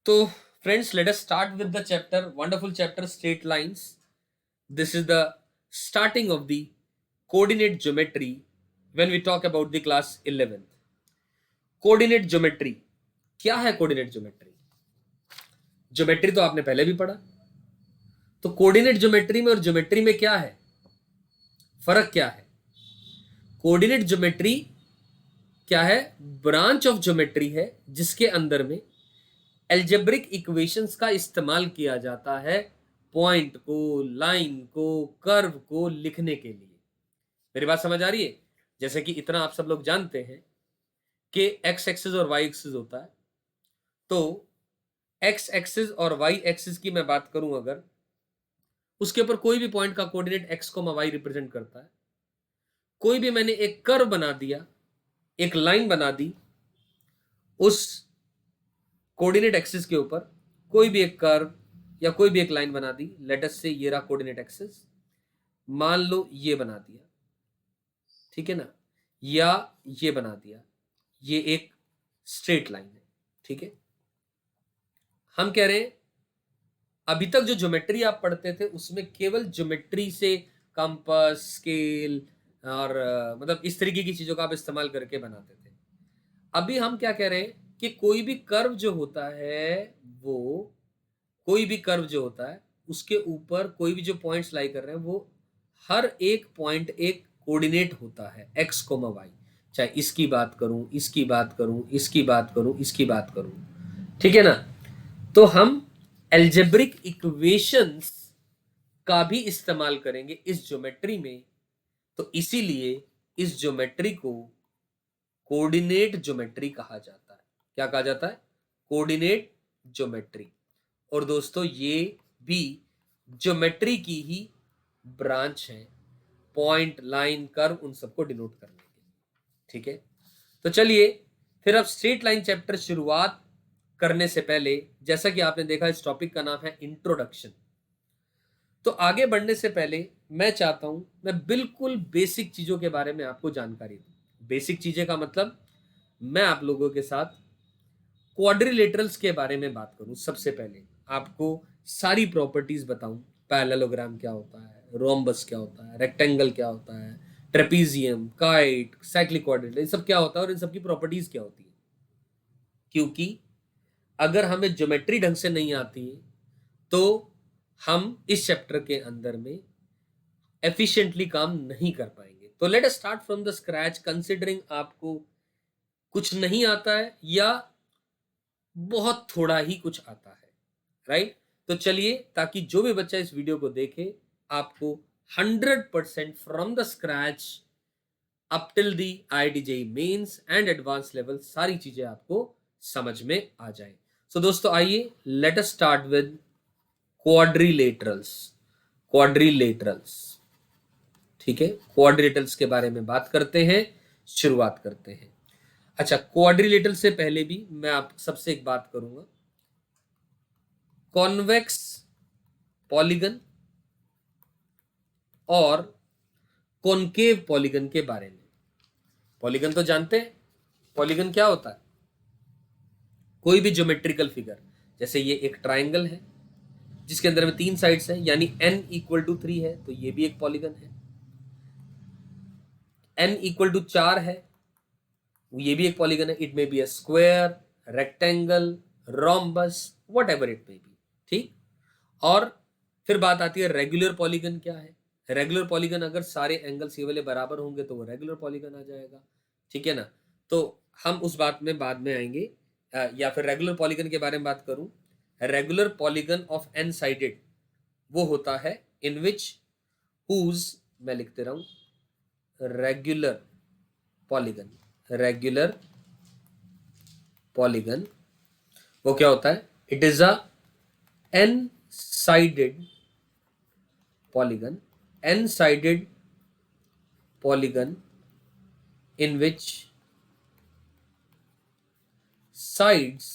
So, friends, let us start with the chapter, wonderful chapter, straight lines. This is the starting of the coordinate geometry when we talk about the class 11th. Coordinate geometry क्या है? Coordinate geometry geometry तो आपने पहले भी पढ़ा। तो coordinate geometry में और ज्योमेट्री में क्या है फर्क? क्या है कोऑर्डिनेट ज्योमेट्री? क्या है? ब्रांच ऑफ ज्योमेट्री है जिसके अंदर में एल्जेब्रिक इक्वेशंस का इस्तेमाल किया जाता है पॉइंट को, लाइन को, कर्व को लिखने के लिए। मेरी बात समझ आ रही है? जैसे कि इतना आप सब लोग जानते हैं कि एक्स एक्सिस और वाई एक्सिस होता है। तो एक्स एक्सिस और वाई एक्सिस की मैं बात करूं, अगर उसके ऊपर कोई भी पॉइंट का कोऑर्डिनेट एक्स को वाई रिप्रेजेंट करता है। कोई भी मैंने एक कर्व बना दिया, एक लाइन बना दी उस कोऑर्डिनेट एक्सिस के ऊपर, कोई भी एक कर्व या कोई भी एक लाइन बना दी। लेट अस से ये रहा कोऑर्डिनेट एक्सिस, मान लो ये बना दिया, ठीक है ना, या ये बना दिया, ये एक स्ट्रेट लाइन है, ठीक है। हम कह रहे हैं अभी तक जो ज्योमेट्री आप पढ़ते थे उसमें केवल ज्योमेट्री से कंपास, स्केल और मतलब इस तरीके की चीजों का आप इस्तेमाल करके बनाते थे। अभी हम क्या कह रहे हैं कि कोई भी कर्व जो होता है, वो कोई भी कर्व जो होता है उसके ऊपर कोई भी जो पॉइंट्स लाई कर रहे हैं, वो हर एक पॉइंट एक कोऑर्डिनेट होता है एक्स कोमा वाई। चाहे इसकी बात करूं, इसकी बात करूं, इसकी बात करूं, इसकी बात करूं, ठीक है ना। तो हम एल्जेब्रिक इक्वेशंस का भी इस्तेमाल करेंगे इस ज्योमेट्री में। तो इसीलिए इस ज्योमेट्री को कोऑर्डिनेट ज्योमेट्री कहा जाता है। क्या कहा जाता है? Coordinate geometry. और दोस्तों ये भी ज्योमेट्री की ही ब्रांच है, पॉइंट, लाइन, कर्व उन सबको डिनोट करने के लिए, ठीक है। तो चलिए फिर अब स्ट्रेट लाइन चैप्टर शुरुआत करने से पहले, जैसा कि आपने देखा इस टॉपिक का नाम है इंट्रोडक्शन। तो आगे बढ़ने से पहले मैं चाहता हूं मैं बिल्कुल बेसिक चीजों के बारे में आपको जानकारी दूं। बेसिक चीजें का मतलब मैं आप लोगों के साथ क्वाड्रिलेटरल्स के बारे में बात करूं। सबसे पहले आपको सारी प्रॉपर्टीज बताऊं। पैरेललोग्राम क्या होता है, रोम्बस क्या होता है, रेक्टेंगल क्या होता है, ट्रेपीजियम, काइट, साइक्लिक क्वाड्रिलेटरल, सब क्या होता है और इन सब की प्रॉपर्टीज क्या होती है। क्योंकि अगर हमें ज्योमेट्री ढंग से नहीं आती है तो हम इस चैप्टर के अंदर में एफिशिएंटली काम नहीं कर पाएंगे। तो let us start from the scratch, considering आपको कुछ नहीं आता है या बहुत थोड़ा ही कुछ आता है, राइट। तो चलिए, ताकि जो भी बच्चा इस वीडियो को देखे आपको 100% from the scratch up till the IIT mains and advance level सारी चीजें आपको समझ में आ जाए। सो दोस्तों आइए let us start with quadrilaterals. Quadrilaterals, ठीक है, क्वाड्रिलेटरल्स के बारे में बात करते हैं, शुरुआत करते हैं। अच्छा, क्वाड्रिलेटरल से पहले भी मैं आप सबसे एक बात करूंगा, कॉन्वेक्स पॉलीगन और कॉनकेव पॉलीगन के बारे में। पॉलीगन तो जानते हैं, पॉलीगन क्या होता है? कोई भी ज्योमेट्रिकल फिगर, जैसे ये एक ट्राइंगल है जिसके अंदर में 3 साइड्स हैं, यानी n = 3 है, तो ये भी एक पॉलीगन है। n = 4 है, ये भी एक पॉलीगन है। It may be a square, rectangle, rhombus, what ever it may be, ठीक। और फिर बात आती है रेगुलर पॉलीगन क्या है। रेगुलर पॉलीगन अगर सारे एंगल्स ये वाले बराबर होंगे तो वो रेगुलर पॉलीगन आ जाएगा, ठीक है ना। तो हम उस बात में बाद में आएंगे। या फिर रेगुलर पॉलीगन के बारे में बात करूं, regular polygon of n sided वो होता है इन विच हुज, मैं लिखते रहूं, रेगुलर पॉलीगन, रेगुलर पॉलीगन वो क्या होता है? It is a n sided polygon, n-sided polygon in which sides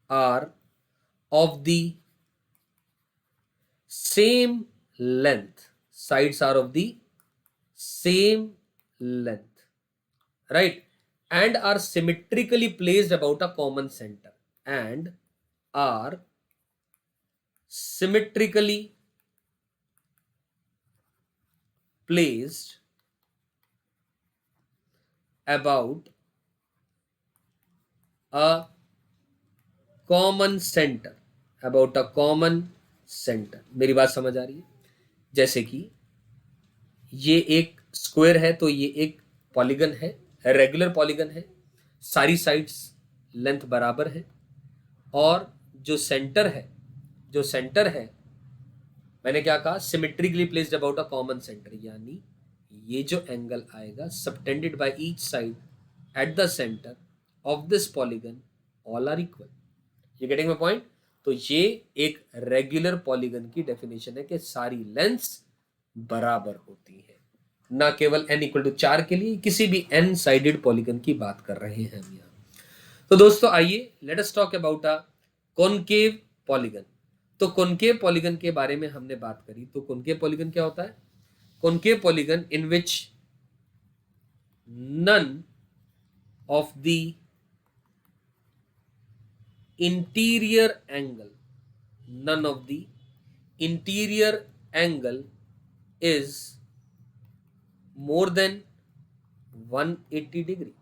are of the same length, sides are of the same length, right, and are symmetrically placed about a common center. and are symmetrically placed about a common centre, about a common centre. मेरी बात समझ आ रही है? जैसे कि ये एक square है तो ये एक पॉलीगन है, रेगुलर पॉलीगन है, सारी साइड्स लेंथ बराबर है, और जो सेंटर है, जो सेंटर है, मैंने क्या कहा, symmetrically placed about a common centre, यानी ये जो एंगल आएगा subtended by each side at the centre of this polygon all are equal. You getting my point? तो ये एक रेगुलर पॉलीगन की डेफिनेशन है कि सारी लेंथ्स बराबर होती है, ना केवल n इक्वल टू 4 के लिए, किसी भी n साइडेड पॉलीगन की बात कर रहे हैं हम यहाँ। तो दोस्तों आइए let us talk about a concave polygon. तो कॉनकेव पॉलीगन के बारे में हमने बात करी, तो कॉनकेव पॉलीगन क्या होता है? Concave polygon in which none of the interior angle, none of the interior angle is more than 180 degree.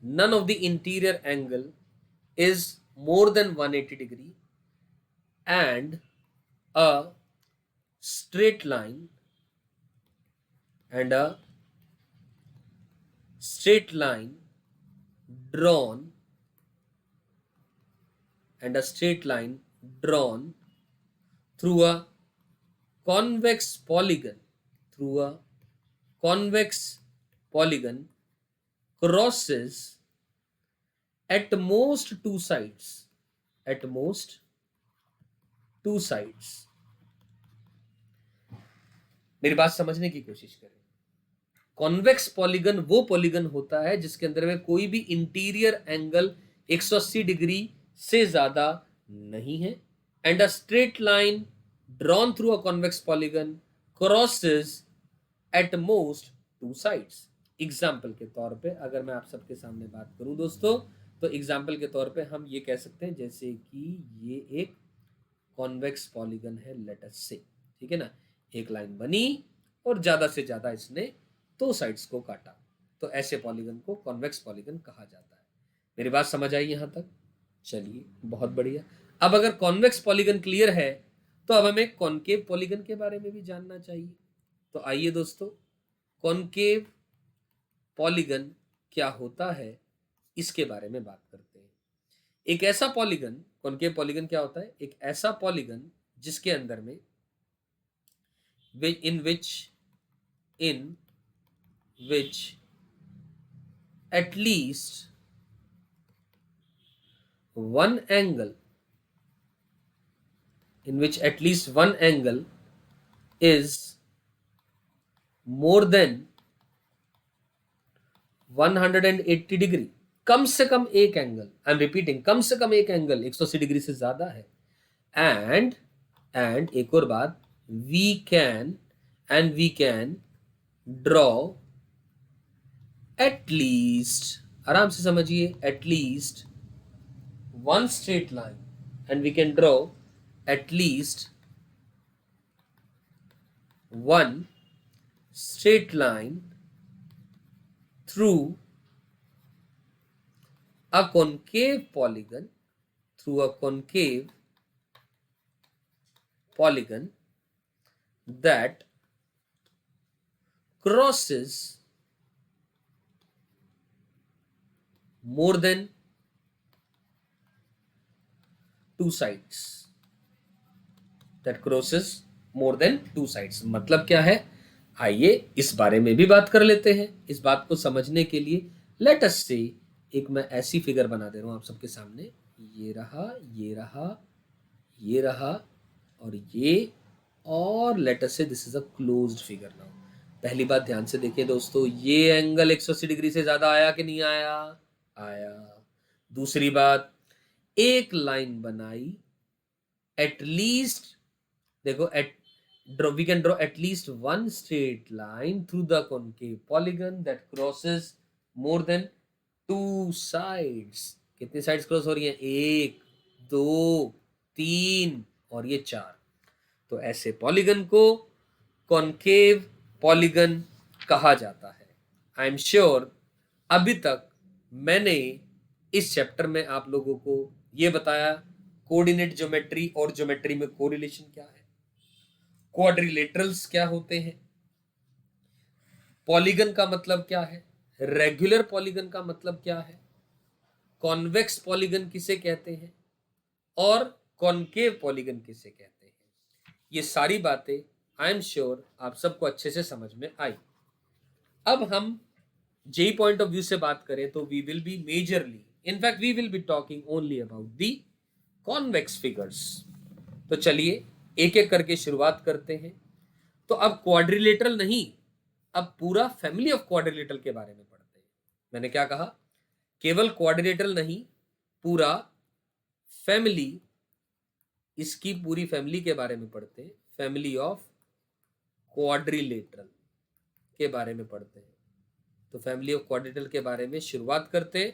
None of the interior angle is more than 180 degree, and a straight line and a straight line drawn and a straight line drawn through a convex polygon, through a convex polygon crosses at most two sides, at most two sides। मेरी बात समझने की कोशिश करें। Convex polygon वो polygon होता है जिसके अंदर में कोई भी इंटीरियर एंगल 180 डिग्री से ज्यादा नहीं है, and a straight line drawn through a convex polygon crosses at most two sides. Example के तौर पे अगर मैं आप सबके सामने बात करूं दोस्तों, तो एग्जाम्पल के तौर पे हम ये कह सकते हैं जैसे कि ये एक कॉन्वेक्स पॉलीगन है, लेट अस से, ठीक है ना, एक लाइन बनी और ज्यादा से ज्यादा इसने दो साइड्स को काटा, तो ऐसे पॉलीगन को कॉन्वेक्स पॉलीगन कहा जाता है। मेरी बात समझ आई यहां तक? चलिए बहुत बढ़िया। अब अगर कॉन्वेक्स पॉलीगन क्लियर है तो अब हमें कॉनकेव पॉलीगन के बारे में भी जानना चाहिए। तो आइए दोस्तों, कॉनकेव पॉलीगन क्या होता है इसके बारे में बात करते हैं। एक ऐसा पॉलीगन, कॉनकेव पॉलीगन क्या होता है? एक ऐसा पॉलीगन जिसके अंदर में in which at least one angle, in which at least one angle is more than 180 degree. कम से कम एक एंगल, आई एम रिपीटिंग, कम से कम एक एंगल 180 डिग्री से ज्यादा है। एंड एक और बात, we can draw at least, आराम से समझिए, at least one straight line, and we can draw at least one straight line through a concave polygon, through a concave polygon that crosses more than two sides, that crosses more than two sides। मतलब क्या है, आइए इस बारे में भी बात कर लेते हैं। इस बात को समझने के लिए लेट अस से एक मैं ऐसी फिगर बना दे रहा हूं आप सबके सामने, ये रहा, ये रहा, ये रहा और ये, और लेट अस से this is a closed figure. Now पहली बात ध्यान से देखिए दोस्तों, ये एंगल 180 डिग्री से ज्यादा आया कि नहीं आया? आया। दूसरी बात, एक लाइन बनाई, एट लीस्ट, देखो, eight we can draw at least one straight line through the concave polygon that crosses more than two sides। कितनी साइड्स क्रॉस हो रही हैं? 1 2 3 और ये 4। तो ऐसे पॉलीगन को कॉनकेव पॉलीगन कहा जाता है। आई एम श्योर अभी तक मैंने इस चैप्टर में आप लोगों को ये बताया कोऑर्डिनेट ज्योमेट्री और ज्योमेट्री में कोरिलेशन क्या है, क्वाड्रिलेटरल्स क्या होते हैं, पॉलीगन का मतलब क्या है, रेगुलर पॉलीगन का मतलब क्या है, कॉन्वेक्स पॉलीगन किसे कहते हैं और कॉनकेव पॉलीगन किसे कहते हैं। ये सारी बातें आई एम श्योर आप सबको अच्छे से समझ में आई। अब हम जेई पॉइंट ऑफ व्यू से बात करें तो we will be majorly, in fact we will be talking only about the convex figures. तो चलिए एक एक करके शुरुआत करते हैं। तो अब क्वाड्रिलेटरल नहीं, अब पूरा फैमिली ऑफ क्वाड्रिलेटरल के बारे में पढ़ते हैं। मैंने क्या कहा? केवल क्वाड्रिलेटरल नहीं, पूरा फैमिली, इसकी पूरी फैमिली के बारे में पढ़ते हैं। फैमिली ऑफ क्वाड्रिलेटरल के बारे में पढ़ते हैं। तो फैमिली ऑफ क्वाड्रिलेटरल के बारे में शुरुआत करते हैं।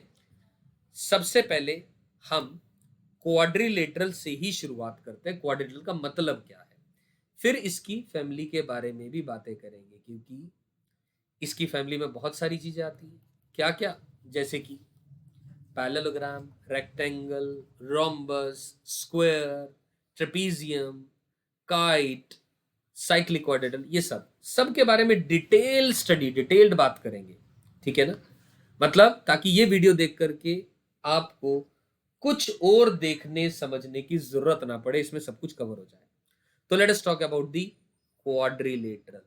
सबसे पहले हम क्वाड्रिलेटरल से ही शुरुआत करते हैं। क्वाड्रिलेटरल का मतलब क्या है, फिर इसकी फैमिली के बारे में भी बातें करेंगे, क्योंकि इसकी फैमिली में बहुत सारी चीजें आती हैं। क्या क्या? जैसे कि parallelogram, rectangle, rhombus, square, trapezium, kite, cyclic quadrilateral, ये सब के बारे में डिटेल्ड बात करेंगे। ठीक है ना? मतलब ताकि ये वीडियो देख करके आपको कुछ और देखने समझने की जरूरत ना पड़े, इसमें सब कुछ कवर हो जाए। तो let us talk about the quadrilateral.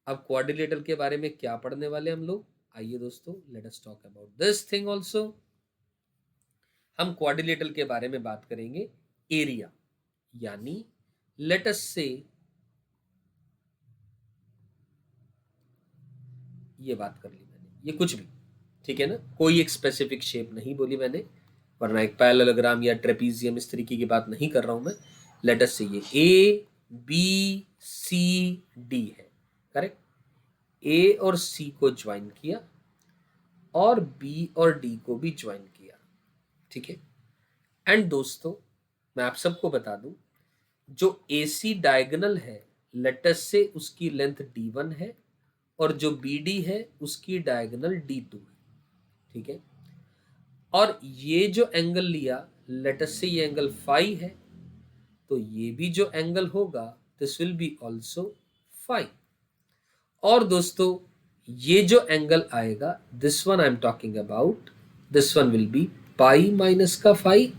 अब क्वाड्रिलेटरल के बारे में क्या पढ़ने वाले हम लोग, आइए दोस्तों let us talk about this thing also. हम क्वाड्रिलेटरल के बारे में बात करेंगे एरिया, यानी लेट अस से, ये बात कर ली मैंने, ये कुछ भी, ठीक है ना, कोई एक स्पेसिफिक शेप नहीं बोली मैंने, वरना एक पैरेललोग्राम या ट्रेपीजियम इस तरीके की बात नहीं कर रहा हूं मैं। लेट अस से ये ए बी सी डी है, करेक्ट। ए और सी को ज्वाइन किया और बी और डी को भी ज्वाइन किया, ठीक है। एंड दोस्तों मैं आप सबको बता दूं, जो ए सी डायगोनल है, लेट अस से उसकी लेंथ d1 है और जो बी डी है उसकी डायगोनल d2 है, ठीक है। और ये जो एंगल लिया, लेट अस से ये एंगल फाई है, तो ये भी जो एंगल होगा this will be also phi. और दोस्तों ये जो एंगल आएगा, this one I am talking about, this one will be pi minus का फाई।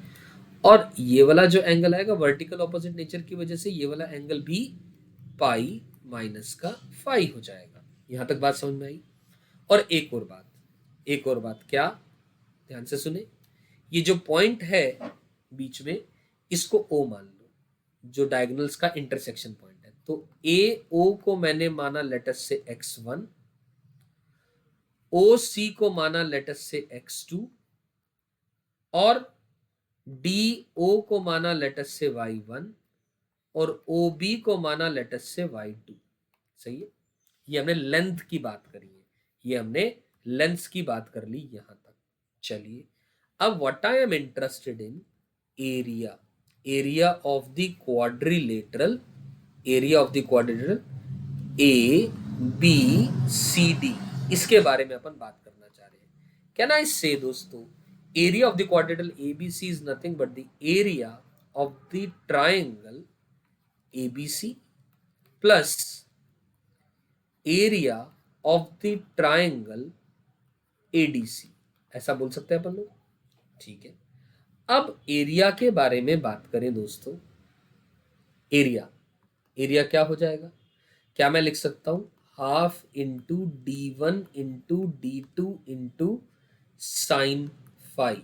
और ये वाला जो एंगल आएगा वर्टिकल ऑपोजिट नेचर की वजह से ये वाला एंगल भी पाई माइनस का फाई हो जाएगा। यहां तक बात समझ में आई? और एक और बात क्या, ध्यान से सुने, ये जो पॉइंट है बीच में, इसको ओ मान लो, जो डायगोनल्स का इंटरसेक्शन पॉइंट है। तो ए ओ को मैंने माना लेटस से x1, ओ सी को माना लेटस से x2 और डी ओ को माना लेटस से y1 और ओ बी को माना लेटस से y2। सही है? ये हमने लेंथ की बात करी है, ये हमने लेंथ की बात कर ली यहां तक। चलिए अब what I am interested in, area, area of the quadrilateral, area of the quadrilateral A B C D, इसके बारे में अपन बात करना चाह रहे हैं। कैन आई से दोस्तों, area of the quadrilateral ABC is nothing but the area of the triangle ABC plus area of the triangle ADC, ऐसा बोल सकते हैं अपन लोग, ठीक है। अब एरिया के बारे में बात करें दोस्तों, एरिया, एरिया क्या हो जाएगा? क्या मैं लिख सकता हूं half into d1 into d2 into sine phi.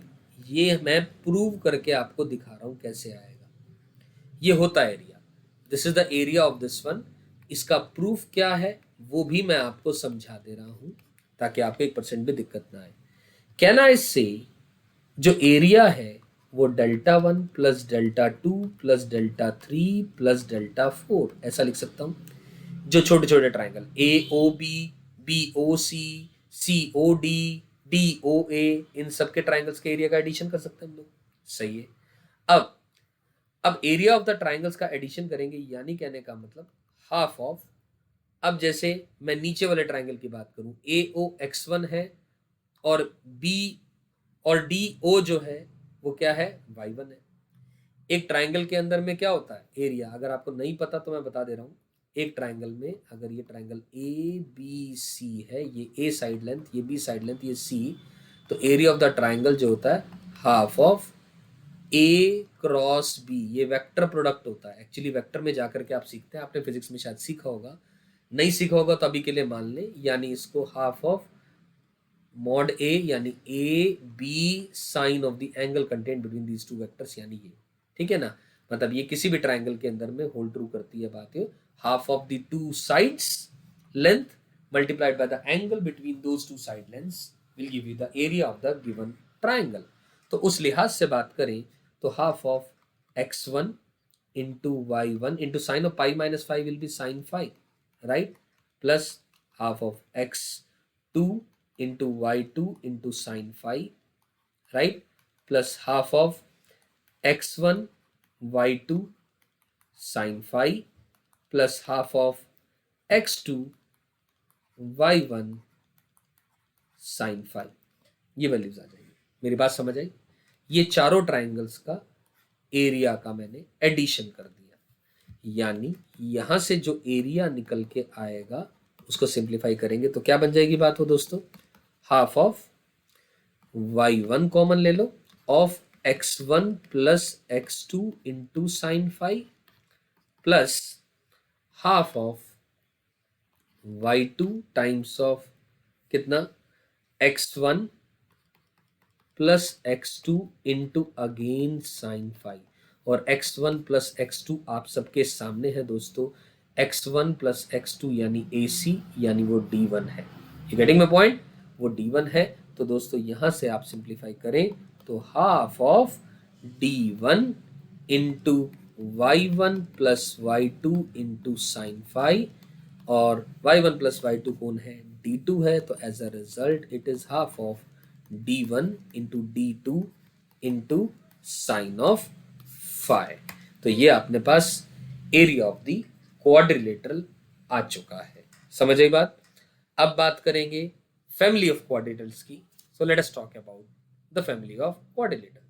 ये मैं प्रूव करके आपको दिखा रहा हूं कैसे आएगा। ये होता है area, this is the area of this one. इसका प्रूफ क्या है वो भी मैं आपको समझा दे रहा हूं, ताकि आपको 1% भी दिक्कत ना आए। कैन आई से, जो एरिया है वो Δ1 प्लस Δ2 प्लस Δ3 प्लस Δ4, ऐसा लिख सकता हूं। जो छोटे छोटे triangle A O B, B O C, C O D, DOA, इन सब के ट्राइंगल्स के एरिया का एडिशन कर सकते हैं हम लोग। सही है। अब एरिया ऑफ द ट्राइंगल्स का एडिशन करेंगे, यानी कहने का मतलब हाफ ऑफ, अब जैसे मैं नीचे वाले ट्राइंगल की बात करूं, AOX1 है और B और DO जो है वो क्या है, Y1 है। एक ट्राइंगल के अंदर में क्या होता है, एरिया। अगर आपको नहीं पता तो मैं बता दे रहा हूं, एक ट्राइंगल में अगर ये ट्राइंगल ABC है, ये A साइड लेंथ, ये B साइड लेंथ, ये C, तो एरिया ऑफ द ट्राइंगल जो होता है half of A cross B, ये वेक्टर प्रोडक्ट होता है। एक्चुअली वेक्टर में जाकर के आप सीखते हैं, आपने फिजिक्स में शायद सीखा होगा, नहीं सीखा होगा तो अभी के लिए मान लें, यानी इसको हाफ ऑफ मॉड A, यानी AB sine of the angle contained between these two vectors, यानी ये, ठीक है ना। मतलब ये किसी भी ट्राइंगल के अंदर में होल्ड ट्रू करती है बात, ये half of the two sides length multiplied by the angle between those two side lengths will give you the area of the given triangle. तो उस लिहाज से बात करें तो half of x1 into y1 into sine of pi minus 5 will be sine phi, right, plus half of x2 into y2 into sine phi, right, plus half of x1 y2 sine phi plus half of x2 y1 sin phi, ये values आ जाएगी। मेरी बात समझ आई? ये चारों triangles का area का मैंने एडिशन कर दिया, यानी यहां से जो एरिया निकल के आएगा उसको सिंप्लीफाई करेंगे तो क्या बन जाएगी बात हो दोस्तों, हाफ ऑफ y1 कॉमन ले लो of x1 plus x2 into sine phi plus half of y2 times of कितना, x1 plus x2 into again sine phi, और x1 प्लस x2 आप सबके सामने है दोस्तों, x1 प्लस x2 यानी AC, यानी वो D1 है। You getting my point? वो D1 है। तो दोस्तों यहां से आप सिंप्लीफाई करें तो half of D1 into y1 plus y2 into sine phi, और y1 प्लस y2 कौन है, D2 है। तो as a result it is half of D1 into D2 into sine of phi. तो ये अपने पास एरिया ऑफ द क्वाड्रिलेटरल आ चुका है। समझ आई बात? अब बात करेंगे फैमिली ऑफ क्वाड्रिलेटरल्स की। So let us talk about the family of quadrilaterals.